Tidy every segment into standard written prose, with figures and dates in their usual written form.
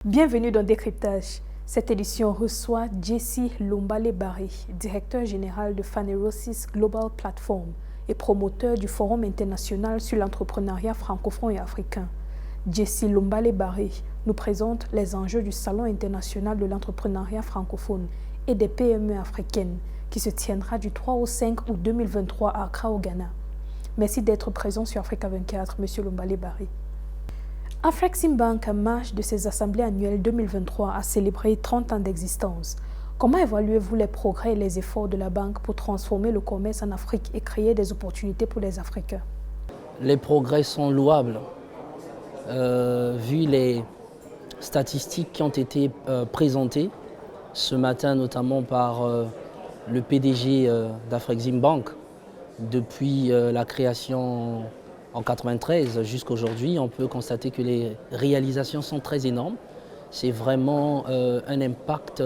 Bienvenue dans Décryptage. Cette édition reçoit Jessie Lombale-Barry, directeur général de Phanerosis Global Platform et promoteur du Forum international sur l'entrepreneuriat francophone et africain. Jessie Lombale-Barry nous présente les enjeux du Salon international de l'entrepreneuriat francophone et des PME africaines qui se tiendra du 3 au 5 août 2023 à Accra au Ghana. Merci d'être présent sur Africa 24, Monsieur Lombale-Barry. Afreximbank, en marge de ses assemblées annuelles 2023, a célébré 30 ans d'existence. Comment évaluez-vous les progrès et les efforts de la banque pour transformer le commerce en Afrique et créer des opportunités pour les Africains? Les progrès sont louables. Vu les statistiques qui ont été présentées ce matin, notamment par le PDG d'Afreximbank, depuis la création en 1993 jusqu'à aujourd'hui, on peut constater que les réalisations sont très énormes. C'est vraiment un impact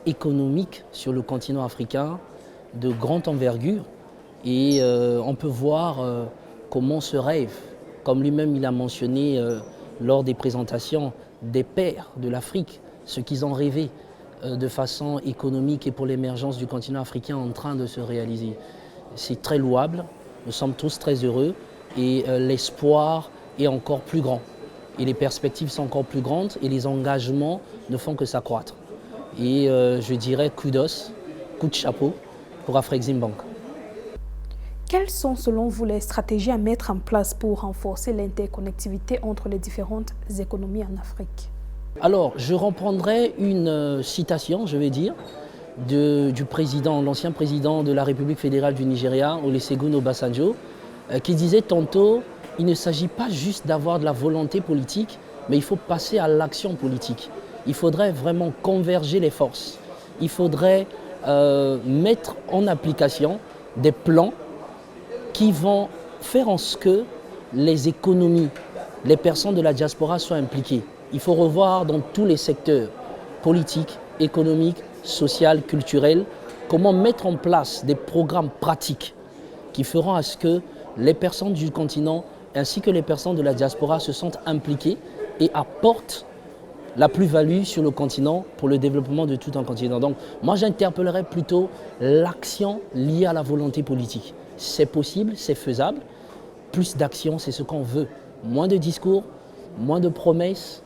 économique sur le continent africain de grande envergure. Et on peut voir comment ce rêve, comme lui-même il a mentionné lors des présentations des pères de l'Afrique, ce qu'ils ont rêvé de façon économique et pour l'émergence du continent africain en train de se réaliser. C'est très louable, nous sommes tous très heureux. Et l'espoir est encore plus grand. Et les perspectives sont encore plus grandes et les engagements ne font que s'accroître. Et je dirais kudos, coup de chapeau pour Afreximbank. Quelles sont selon vous les stratégies à mettre en place pour renforcer l'interconnectivité entre les différentes économies en Afrique? Alors, je reprendrai une citation, je vais dire, du président, l'ancien président de la République fédérale du Nigeria, Olusegun Obasanjo, qui disait tantôt, il ne s'agit pas juste d'avoir de la volonté politique, mais il faut passer à l'action politique. Il faudrait vraiment converger les forces. Il faudrait mettre en application des plans qui vont faire en sorte que les économies, les personnes de la diaspora soient impliquées. Il faut revoir dans tous les secteurs, politiques, économiques, social, culturels, comment mettre en place des programmes pratiques qui feront à ce que les personnes du continent ainsi que les personnes de la diaspora se sentent impliquées et apportent la plus-value sur le continent pour le développement de tout un continent. Donc moi j'interpellerais plutôt l'action liée à la volonté politique. C'est possible, c'est faisable. Plus d'action, c'est ce qu'on veut. Moins de discours, moins de promesses,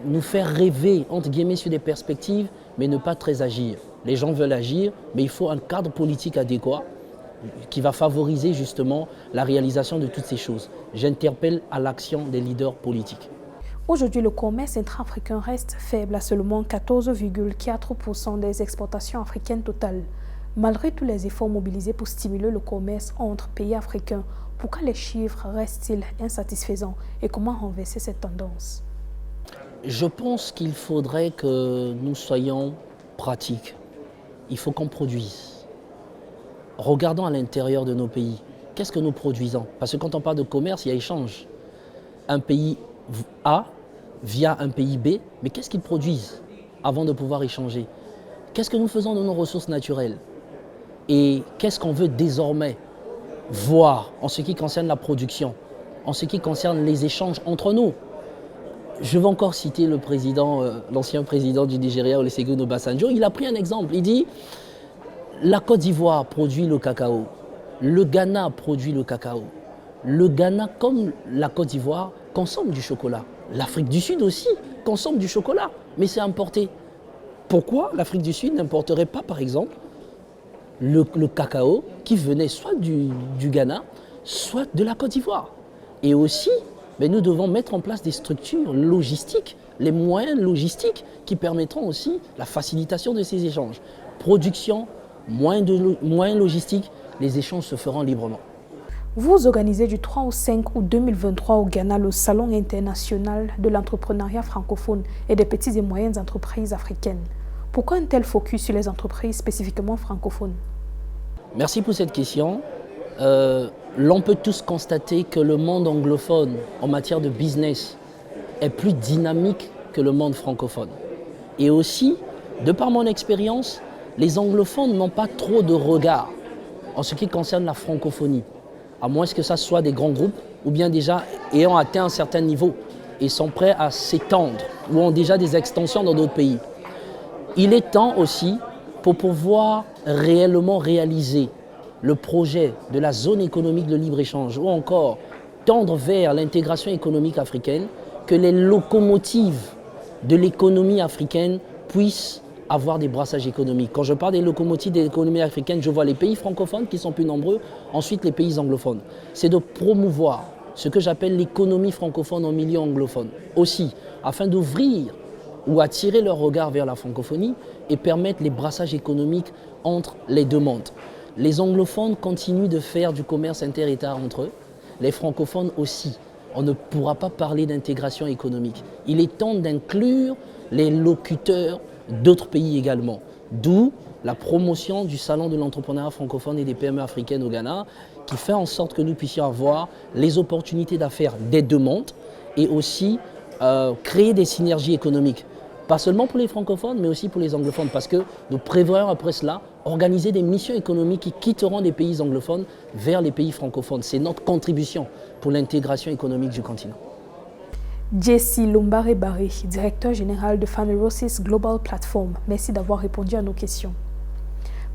nous faire rêver entre guillemets sur des perspectives, mais ne pas très agir. Les gens veulent agir, mais il faut un cadre politique adéquat qui va favoriser justement la réalisation de toutes ces choses. J'interpelle à l'action des leaders politiques. Aujourd'hui, le commerce intra-africain reste faible à seulement 14,4% des exportations africaines totales. Malgré tous les efforts mobilisés pour stimuler le commerce entre pays africains, pourquoi les chiffres restent-ils insatisfaisants et comment renverser cette tendance? Je pense qu'il faudrait que nous soyons pratiques. Il faut qu'on produise. Regardons à l'intérieur de nos pays. Qu'est-ce que nous produisons? Parce que quand on parle de commerce, il y a échange. Un pays A via un pays B, mais qu'est-ce qu'ils produisent avant de pouvoir échanger? Qu'est-ce que nous faisons de nos ressources naturelles? Et qu'est-ce qu'on veut désormais voir en ce qui concerne la production, en ce qui concerne les échanges entre nous? Je vais encore citer le président, l'ancien président du Nigeria, Olusegun Obasanjo. Il a pris un exemple. Il dit la Côte d'Ivoire produit le cacao, le Ghana produit le cacao. Le Ghana, comme la Côte d'Ivoire, consomme du chocolat. L'Afrique du Sud aussi consomme du chocolat, mais c'est importé. Pourquoi l'Afrique du Sud n'importerait pas, par exemple, le cacao qui venait soit du Ghana, soit de la Côte d'Ivoire? Et aussi, mais nous devons mettre en place des structures logistiques, les moyens logistiques qui permettront aussi la facilitation de ces échanges. Production, moyens logistiques, les échanges se feront librement. Vous organisez du 3 au 5 août 2023 au Ghana le Salon international de l'entrepreneuriat francophone et des petites et moyennes entreprises africaines. Pourquoi un tel focus sur les entreprises spécifiquement francophones? Merci pour cette question. L'on peut tous constater que le monde anglophone en matière de business est plus dynamique que le monde francophone. Et aussi, de par mon expérience, les anglophones n'ont pas trop de regard en ce qui concerne la francophonie, à moins que ça soit des grands groupes ou bien déjà ayant atteint un certain niveau et sont prêts à s'étendre ou ont déjà des extensions dans d'autres pays. Il est temps aussi, pour pouvoir réellement réaliser le projet de la zone économique de libre-échange ou encore tendre vers l'intégration économique africaine, que les locomotives de l'économie africaine puissent avoir des brassages économiques. Quand je parle des locomotives de l'économie africaine, je vois les pays francophones qui sont plus nombreux, ensuite les pays anglophones. C'est de promouvoir ce que j'appelle l'économie francophone en milieu anglophone. Aussi, afin d'ouvrir ou attirer leur regard vers la francophonie et permettre les brassages économiques entre les deux mondes. Les anglophones continuent de faire du commerce inter-État entre eux, les francophones aussi. On ne pourra pas parler d'intégration économique. Il est temps d'inclure les locuteurs d'autres pays également. D'où la promotion du Salon de l'entrepreneuriat francophone et des PME africaines au Ghana, qui fait en sorte que nous puissions avoir les opportunités d'affaires des deux mondes et aussi créer des synergies économiques. Pas seulement pour les francophones, mais aussi pour les anglophones, parce que nous prévoyons après cela organiser des missions économiques qui quitteront des pays anglophones vers les pays francophones. C'est notre contribution pour l'intégration économique du continent. Jessie Lombare-Barry, directeur général de Phanerosis Global Platform, merci d'avoir répondu à nos questions.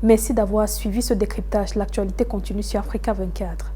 Merci d'avoir suivi ce décryptage. L'actualité continue sur Africa 24.